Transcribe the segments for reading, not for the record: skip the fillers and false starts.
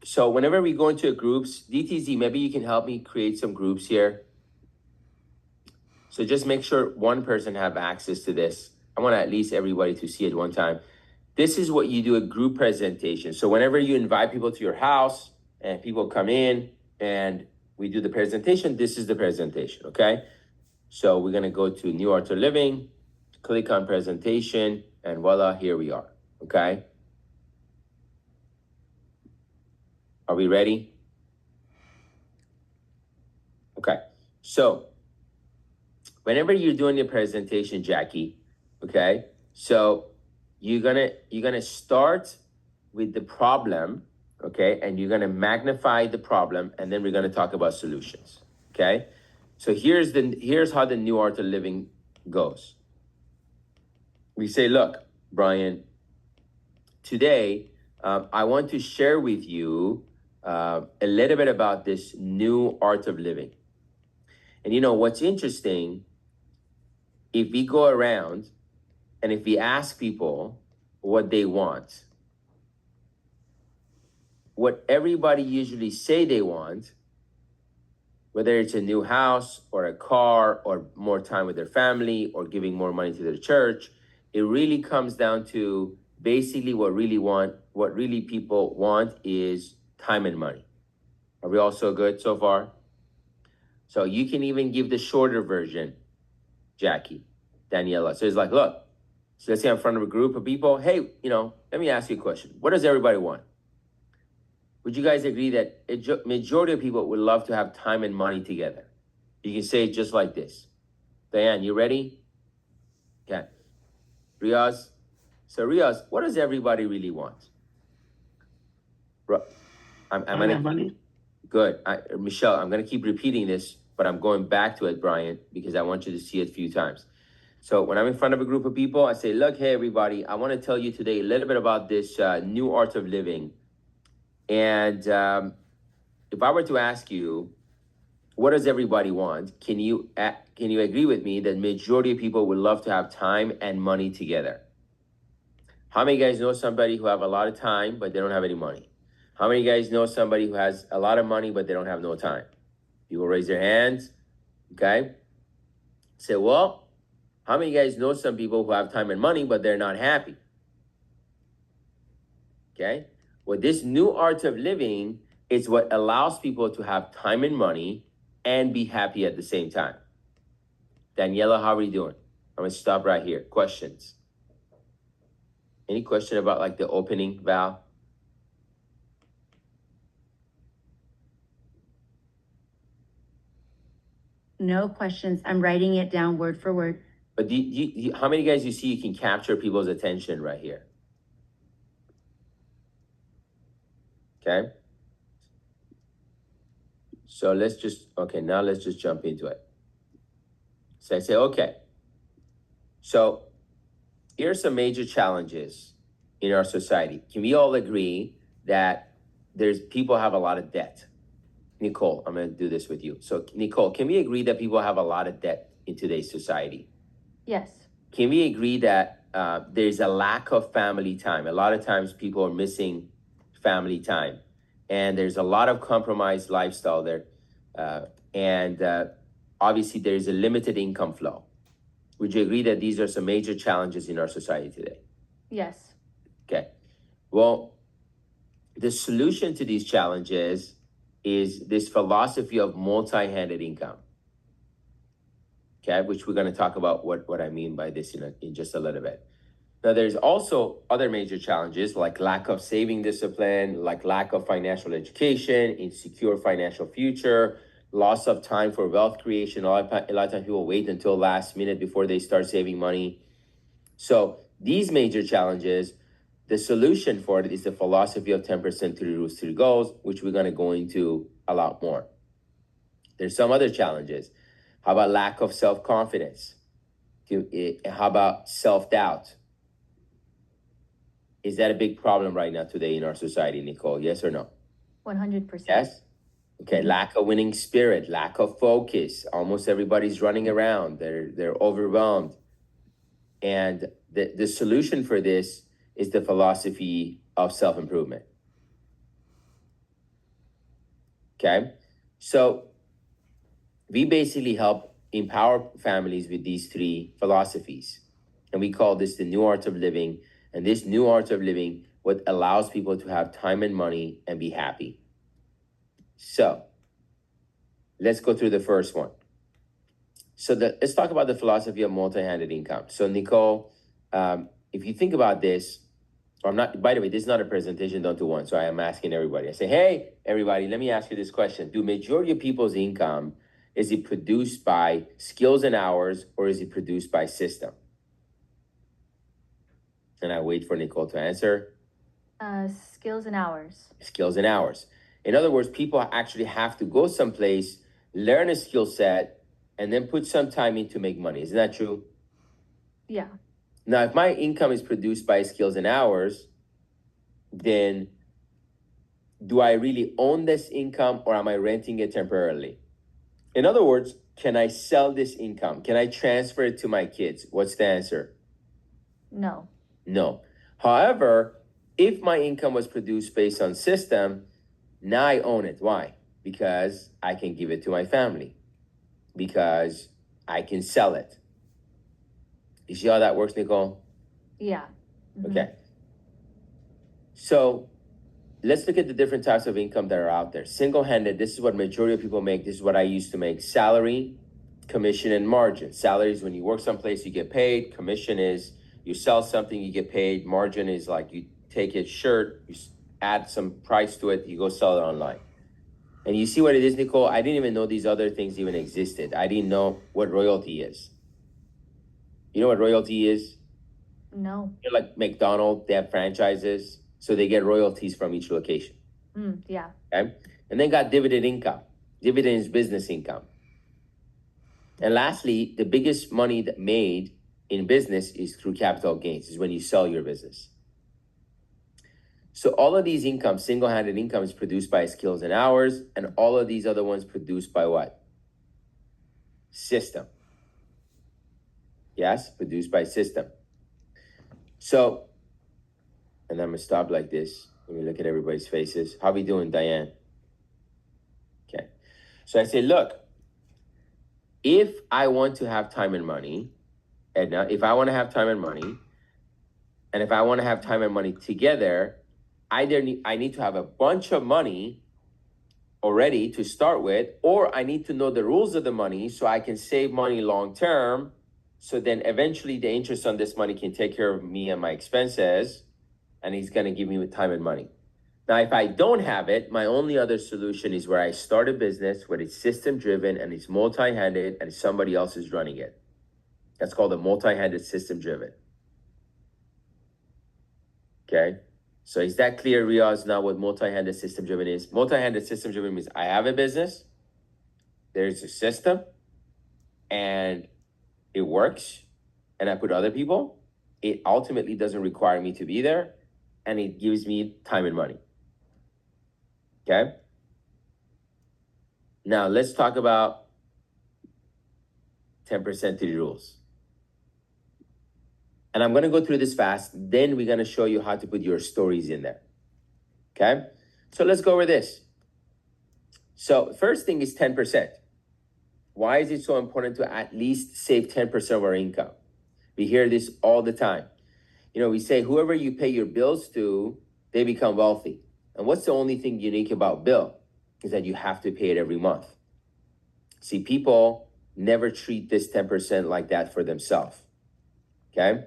So whenever we go into groups, DTZ, maybe you can help me create some groups here. So just make sure one person have access to this. I want at least everybody to see it one time. This is what you do a group presentation. So whenever you invite people to your house and people come in and we do the presentation, this is the presentation, okay? So we're gonna go to New Art of Living, click on presentation, and voila, here we are, okay? Are we ready? Okay, so whenever you're doing your presentation, Jackie, okay, so you're gonna start with the problem, okay, and you're gonna magnify the problem, and then we're gonna talk about solutions, okay. So here's how the New Art of Living goes. We say, look, Brian, today I want to share with you a little bit about this new art of living. And you know what's interesting, if we go around and if we ask people what they want, what everybody usually say they want, whether it's a new house or a car or more time with their family or giving more money to their church, it really comes down to basically what really people want is time and money. Are we all so good so far? So you can even give the shorter version, Jackie, Daniela. So it's like, look, so let's say I'm in front of a group of people. Hey, let me ask you a question. What does everybody want? Would you guys agree that a majority of people would love to have time and money together? You can say it just like this. Diane, you ready? Okay. Riaz. So Riaz, what does everybody really want? I'm gonna money. Good. Michelle, I'm gonna keep repeating this, but I'm going back to it, Brian, because I want you to see it a few times. So when I'm in front of a group of people, I say, look, hey, everybody, I want to tell you today a little bit about this new art of living. And if I were to ask you, what does everybody want? Can you agree with me that majority of people would love to have time and money together? How many guys know somebody who have a lot of time, but they don't have any money? How many guys know somebody who has a lot of money, but they don't have no time? People raise their hands, okay? Say, well, how many guys know some people who have time and money, but they're not happy? Okay? Well, this new art of living is what allows people to have time and money and be happy at the same time. Daniela, how are you doing? I'm gonna stop right here. Questions? Any question about like the opening, Val? No questions. I'm writing it down word for word. But how many guys you see you can capture people's attention right here? Okay. So let's just jump into it. So I say, okay. So here's some major challenges in our society. Can we all agree that people have a lot of debt? Nicole, I'm going to do this with you. So Nicole, can we agree that people have a lot of debt in today's society? Yes. Can we agree that there's a lack of family time? A lot of times people are missing family time, and there's a lot of compromised lifestyle there. And obviously there's a limited income flow. Would you agree that these are some major challenges in our society today? Yes. Okay. Well, the solution to these challenges is this philosophy of multi-handed income. Okay, which we're going to talk about what I mean by this in just a little bit. Now, there's also other major challenges like lack of saving discipline, like lack of financial education, insecure financial future, loss of time for wealth creation. A lot of times people wait until last minute before they start saving money. So these major challenges, the solution for it is the philosophy of 10% 3 rules 3 goals, which we're going to go into a lot more. There's some other challenges. How about lack of self-confidence? How about self-doubt? Is that a big problem right now today in our society, Nicole? Yes or no? 100%. Yes? Okay, lack of winning spirit, lack of focus. Almost everybody's running around. They're overwhelmed. And the solution for this is the philosophy of self-improvement. Okay. So we basically help empower families with these three philosophies. And we call this the new art of living. And this new art of living, what allows people to have time and money and be happy. So let's go through the first one. So let's talk about the philosophy of multi-handed income. So Nicole, if you think about this, I'm not, by the way, this is not a presentation done to one. So I am asking everybody. I say, hey, everybody, let me ask you this question. Do majority of people's income, is it produced by skills and hours, or is it produced by system? And I wait for Nicole to answer. Skills and hours. Skills and hours. In other words, people actually have to go someplace, learn a skill set, and then put some time in to make money. Isn't that true? Yeah. Now, if my income is produced by skills and hours, then do I really own this income, or am I renting it temporarily? In other words, can I sell this income? Can I transfer it to my kids? What's the answer? No. No. However, if my income was produced based on system, now I own it. Why? Because I can give it to my family, because I can sell it. You see how that works, Nicole? Yeah. Mm-hmm. Okay. So let's look at the different types of income that are out there. Single-handed, this is what majority of people make. This is what I used to make. Salary, commission, and margin. Salary is when you work someplace, you get paid. Commission is you sell something, you get paid. Margin is like you take a shirt, you add some price to it, you go sell it online. And you see what it is, Nicole? I didn't even know these other things even existed. I didn't know what royalty is. You know what royalty is? No. You know, like McDonald's, they have franchises, so they get royalties from each location. Yeah. Okay. And then got dividend income. Dividend is business income. And lastly, the biggest money that made in business is through capital gains, is when you sell your business. So all of these incomes, single-handed income, is produced by skills and hours, and all of these other ones produced by what? System. Yes, produced by system. So, and I'm gonna stop like this. Let me look at everybody's faces. How we doing, Diane? Okay. So I say, look, if I want to have time and money, Edna, if I want to have time and money, and if I want to have time and money together, I need to have a bunch of money already to start with, or I need to know the rules of the money so I can save money long term. So then eventually the interest on this money can take care of me and my expenses, and he's going to give me time and money. Now, if I don't have it, my only other solution is where I start a business where it's system driven and it's multi-handed and somebody else is running it. That's called a multi-handed system driven. Okay. So is that clear, Riaz, now what multi-handed system driven is? Multi-handed system driven means I have a business, there's a system, and it works, and I put other people. It ultimately doesn't require me to be there, and it gives me time and money. Okay. Now let's talk about 10% to the rules. And I'm going to go through this fast. Then we're going to show you how to put your stories in there. Okay. So let's go over this. So first thing is 10%. Why is it so important to at least save 10% of our income? We hear this all the time. You know, we say whoever you pay your bills to, they become wealthy. And what's the only thing unique about bill is that you have to pay it every month. See, people never treat this 10% like that for themselves. Okay.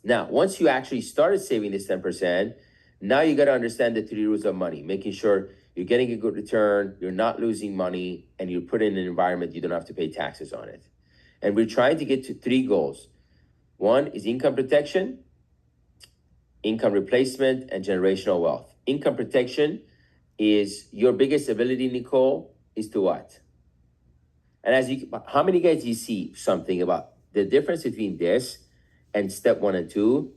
Now, once you actually started saving this 10%, now you got to understand the three rules of money, making sure you're getting a good return, you're not losing money, and you're put in an environment you don't have to pay taxes on it. And we're trying to get to three goals. One is income protection, income replacement, and generational wealth. Income protection is your biggest ability, Nicole, is to what? And how many guys you see something about the difference between this and step 1 and 2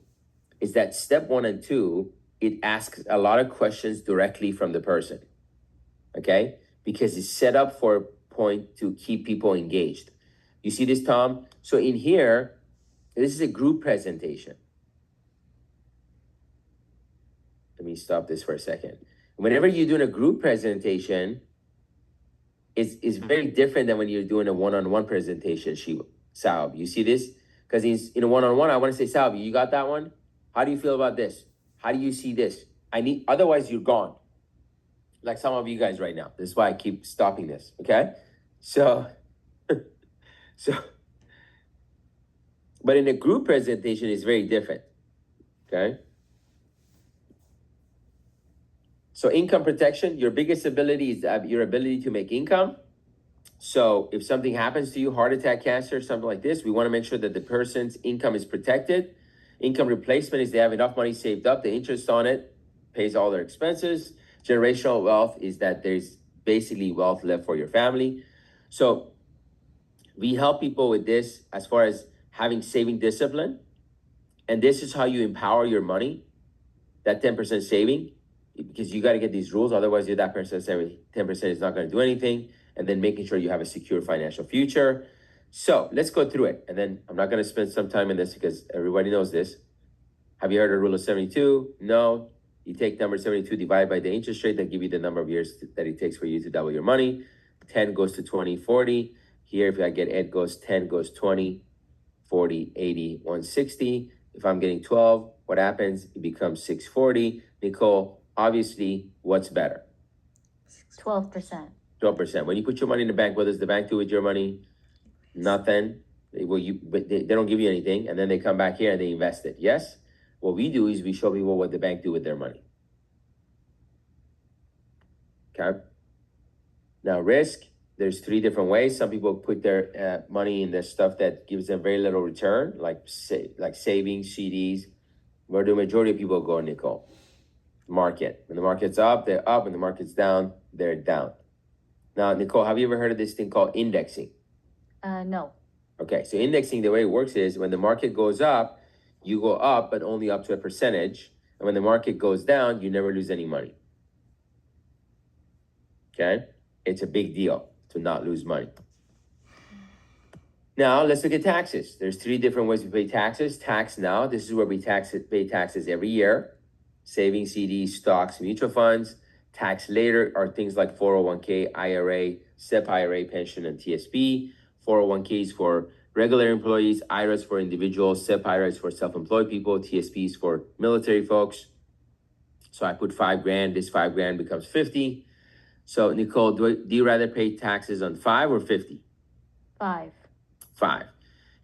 is that step 1 and 2, it asks a lot of questions directly from the person, okay? Because it's set up for a point to keep people engaged. You see this, Tom? So in here, this is a group presentation. Let me stop this for a second. Whenever you're doing a group presentation, is very different than when you're doing a one-on-one presentation, Saab. You see this? Because he's in a one-on-one, I want to say, Saab, you got that one? How do you feel about this? How do you see this? Otherwise you're gone. Like some of you guys right now. This is why I keep stopping this. Okay. So, so, but in a group presentation, it's very different. Okay. So income protection, your biggest ability is your ability to make income. So if something happens to you, heart attack, cancer, something like this, we want to make sure that the person's income is protected. Income replacement is they have enough money saved up, the interest on it pays all their expenses. Generational wealth is that there's basically wealth left for your family. So we help people with this as far as having saving discipline. And this is how you empower your money, that 10% saving, because you got to get these rules. Otherwise, you're that person saying 10% is not going to do anything. And then making sure you have a secure financial future. So let's go through it. And then I'm not going to spend some time in this because everybody knows this. Have you heard of rule of 72? No. You take number 72, divide by the interest rate, that give you the number of years that it takes for you to double your money. 10 goes to 20, 40. Here, if I get Ed goes 10 goes 20, 40, 80, 160. If I'm getting 12, what happens? It becomes 640. Nicole, obviously, what's better? 12%. 12%. When you put your money in the bank, what does the bank do with your money? Nothing. But they don't give you anything, and then they come back here and they invest it. Yes? What we do is we show people what the bank do with their money. Okay? Now, risk, there's 3 different ways. Some people put their money in the stuff that gives them very little return, like savings, CDs. Where do the majority of people go, Nicole? Market. When the market's up, they're up. When the market's down, they're down. Now, Nicole, have you ever heard of this thing called indexing? No. Okay, so indexing, the way it works is when the market goes up, you go up, but only up to a percentage. And when the market goes down, you never lose any money. Okay? It's a big deal to not lose money. Now, let's look at taxes. There's 3 different ways we pay taxes. Tax now, this is where we pay taxes every year. Savings, CDs, stocks, mutual funds. Tax later are things like 401k, IRA, SEP IRA, pension, and TSP. 401ks for regular employees, IRAs for individuals, SEP IRAs for self-employed people, TSPs for military folks. So I put $5,000, this $5,000 becomes 50. So Nicole, do you rather pay taxes on 5 or 50? 5. 5.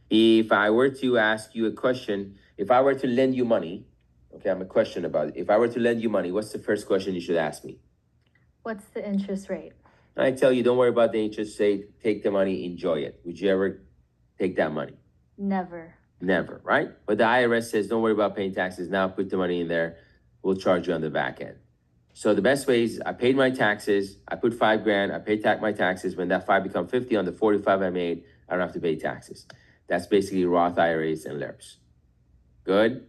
If I were to ask you a question, if I were to lend you money, okay, I'm a question about it. If I were to lend you money, what's the first question you should ask me? What's the interest rate? I tell you, don't worry about the interest rate. Take the money, enjoy it. Would you ever take that money? Never. Never, right? But the IRS says, don't worry about paying taxes now. Put the money in there. We'll charge you on the back end. So the best way is I paid my taxes. I put $5,000. I paid my taxes. When that 5 become 50 on the 45 I made, I don't have to pay taxes. That's basically Roth IRAs and LERPs. Good?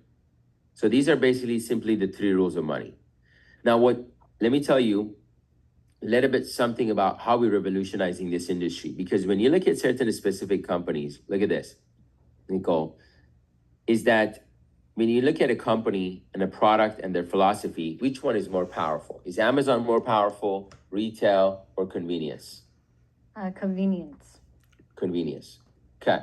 So these are basically simply the 3 rules of money. Now, let me tell you a little bit something about how we're revolutionizing this industry. Because when you look at certain specific companies, look at this, Nicole, is that when you look at a company and a product and their philosophy, which one is more powerful? Is Amazon more powerful, retail, or convenience? Convenience. Convenience. Okay.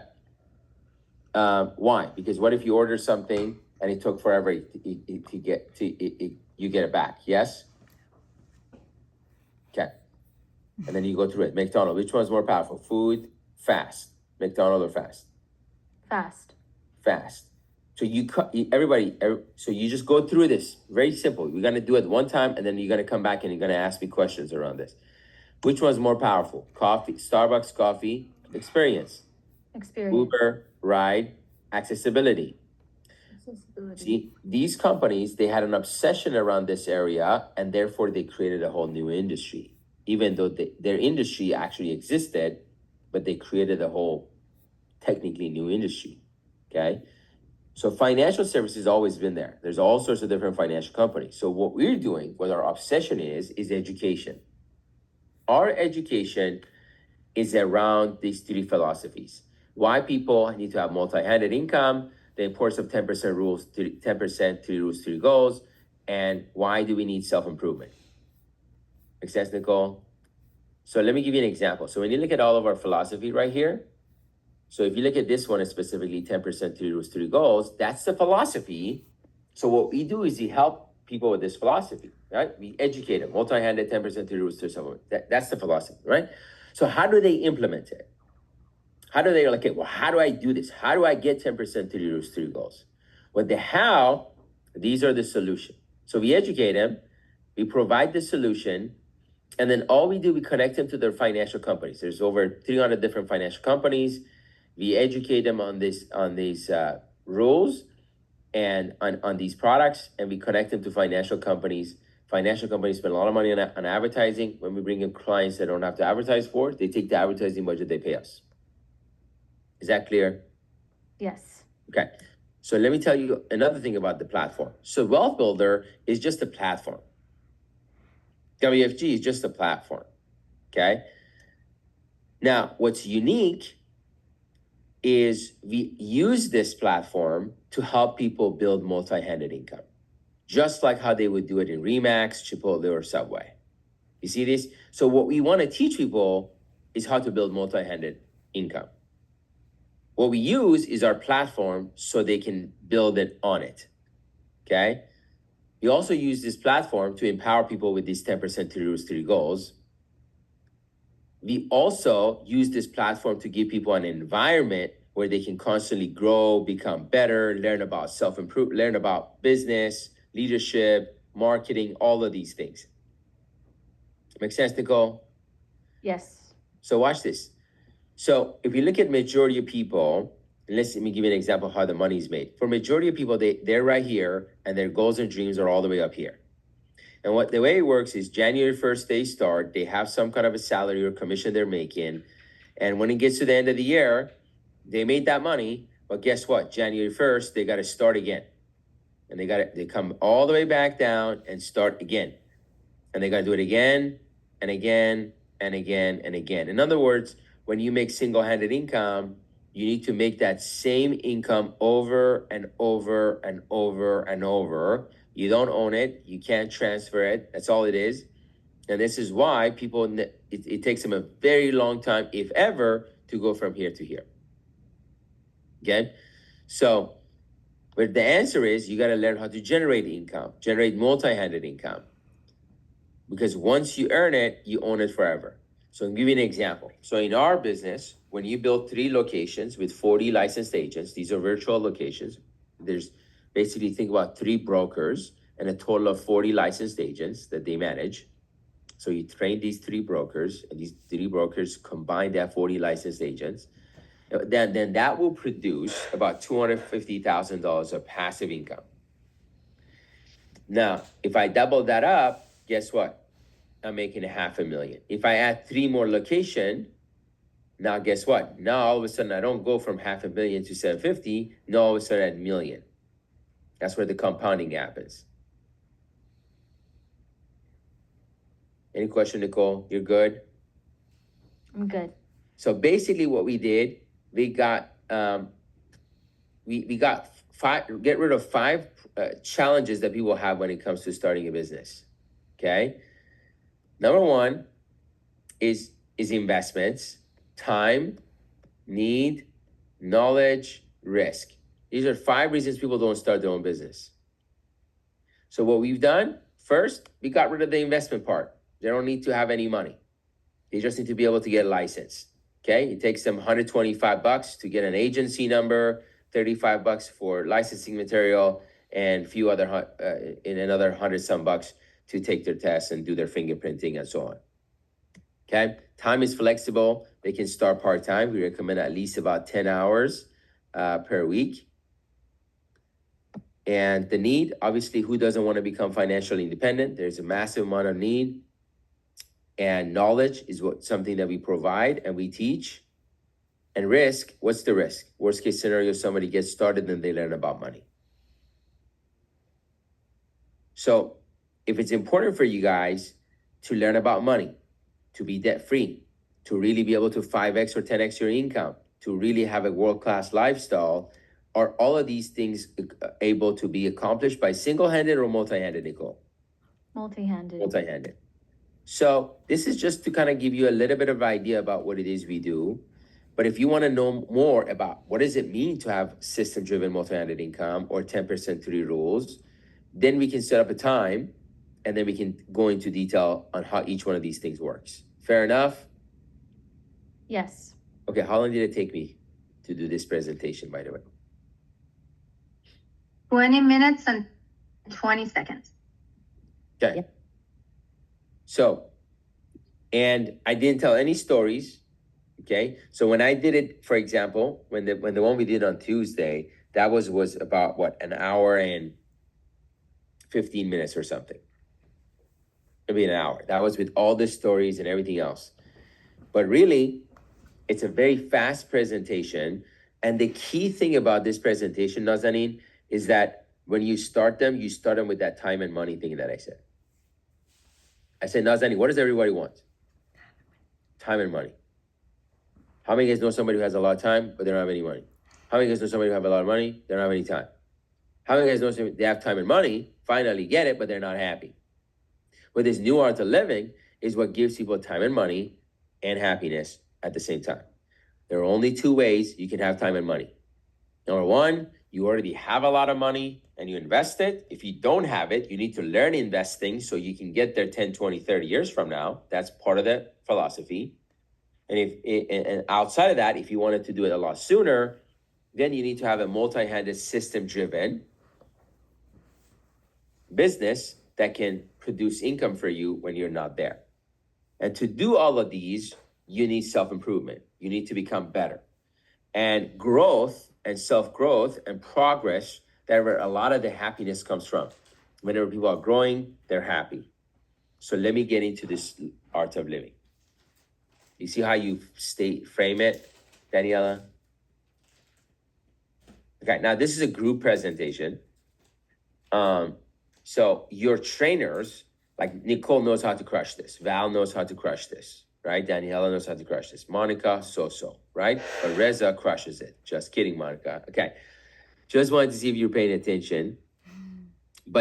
Why? Because what if you order something and it took forever to get you get it back? Yes. Okay. And then you go through it. McDonald's. Which one's more powerful? Food, fast. McDonald's or fast? Fast. Fast. So so you just go through this. Very simple. We're gonna do it one time, and then you're gonna come back and you're gonna ask me questions around this. Which one's more powerful? Coffee, Starbucks coffee, experience. Uber, ride, accessibility. See, these companies, they had an obsession around this area, and therefore they created a whole new industry. Even though their industry actually existed, but they created a whole technically new industry. Okay. So financial services always been there. There's all sorts of different financial companies. So what we're doing, what our obsession is education. Our education is around these 3 philosophies. Why people need to have multi-handed income, the importance of 10% rules, 10%, 3 rules, 3 goals, and why do we need self-improvement? Make sense, Nicole? So let me give you an example. So when you look at all of our philosophy right here, so if you look at this one, it's specifically 10% to those three goals, that's the philosophy. So what we do is we help people with this philosophy, right? We educate them, multi-handed 10% to those three supplement. That's the philosophy, right? So how do they implement it? How do they, like, okay, well, how do I do this? How do I get 10% to those three goals? Well, the how, these are the solution. So we educate them, we provide the solution, and then all we do, we connect them to their financial companies. There's over 300 different financial companies. We educate them on these rules and on these products, and we connect them to financial companies. Financial companies spend a lot of money on advertising. When we bring in clients that don't have to advertise for, they take the advertising budget, they pay us. Is that clear? Yes. Okay. So let me tell you another thing about the platform. So Wealth Builder is just a platform. WFG is just a platform. Okay. Now, what's unique is we use this platform to help people build multi-handed income, just like how they would do it in Remax, Chipotle, or Subway. You see this? So what we want to teach people is how to build multi-handed income. What we use is our platform so they can build it on it. Okay. We also use this platform to empower people with these 10% to those three goals. We also use this platform to give people an environment where they can constantly grow, become better, learn about self-improvement, learn about business, leadership, marketing, all of these things. Make sense, Nicole? Yes. So watch this. So if you look at majority of people, let me give you an example of how the money is made. For majority of people, they're right here, and their goals and dreams are all the way up here. And what the way it works is January 1st, they start, they have some kind of a salary or commission they're making. And when it gets to the end of the year, they made that money, but guess what? January 1st, they got to start again. And they come all the way back down and start again. And they got to do it again and again and again and again. In other words, when you make single-handed income, you need to make that same income over and over and over and over. You don't own it. You can't transfer it. That's all it is. And this is why people, it takes them a very long time, if ever, to go from here to here. Okay? So, but the answer is you got to learn how to generate income, generate multi-handed income. Because once you earn it, you own it forever. So I'll give you an example. So in our business, when you build 3 locations with 40 licensed agents, these are virtual locations. There's basically, think about 3 brokers and a total of 40 licensed agents that they manage. So you train these 3 brokers, and these 3 brokers combine that 40 licensed agents. Then that will produce about $250,000 of passive income. Now, if I double that up, guess what? I'm making $500,000. If I add 3 more locations, now guess what? Now all of a sudden I don't go from $500,000 to 750. Now all of a sudden I add $1 million. That's where the compounding happens. Any question, Nicole? You're good? I'm good. So basically, what we did, we got we got 5, get rid of 5 challenges that people have when it comes to starting a business. Okay. Number 1 is investments, time, need, knowledge, risk. These are 5 reasons people don't start their own business. So what we've done, first, we got rid of the investment part. They don't need to have any money. They just need to be able to get a license. Okay, it takes them $125 to get an agency number, $35 for licensing material, and a few other in another 100 some bucks to take their tests and do their fingerprinting and so on. Okay, time is flexible. They can start part-time. We recommend at least about 10 hours per week. And the need, obviously, who doesn't want to become financially independent? There's a massive amount of need. And knowledge is something that we provide and we teach. And risk, what's the risk? Worst case scenario, somebody gets started and they learn about money. So if it's important for you guys to learn about money, to be debt-free, to really be able to 5x or 10x your income, to really have a world-class lifestyle, are all of these things able to be accomplished by single-handed or multi-handed, Nicole? Multi-handed. Multi-handed. So this is just to kind of give you a little bit of idea about what it is we do. But if you want to know more about what does it mean to have system-driven multi-handed income or 10% three rules, then we can set up a time and then we can go into detail on how each one of these things works. Fair enough? Yes. Okay, how long did it take me to do this presentation, by the way? 20 minutes and 20 seconds. Okay. Yep. So, and I didn't tell any stories. Okay. So when I did it, for example, when the one we did on Tuesday, that was about what, an hour and 15 minutes or something. Maybe an hour. That was with all the stories and everything else. But really, it's a very fast presentation. And the key thing about this presentation, Nazanin, is that when you start them with that time and money thing that I said. I said, Nazanin, what does everybody want? Time and money. How many of you guys know somebody who has a lot of time, but they don't have any money? How many of you guys know somebody who have a lot of money, they don't have any time? How many of you guys know somebody, they have time and money, finally get it, but they're not happy? But this new art of living is what gives people time and money and happiness at the same time. There are only two ways you can have time and money. Number one, you already have a lot of money and you invest it. If you don't have it, you need to learn investing so you can get there 10, 20, 30 years from now. That's part of the philosophy. And outside of that, if you wanted to do it a lot sooner, then you need to have a multi-handed system-driven business that can produce income for you when you're not there. And to do all of these, you need self-improvement. You need to become better. And growth and self-growth and progress, that's where a lot of the happiness comes from. Whenever people are growing, they're happy. So let me get into this art of living. You see how you frame it, Daniela? Okay, now this is a group presentation. So your trainers, like Nicole knows how to crush this. Val knows how to crush this, right? Daniela knows how to crush this. Monica, so, right? But Reza crushes it. Just kidding, Monica. Okay. Just wanted to see if you're paying attention.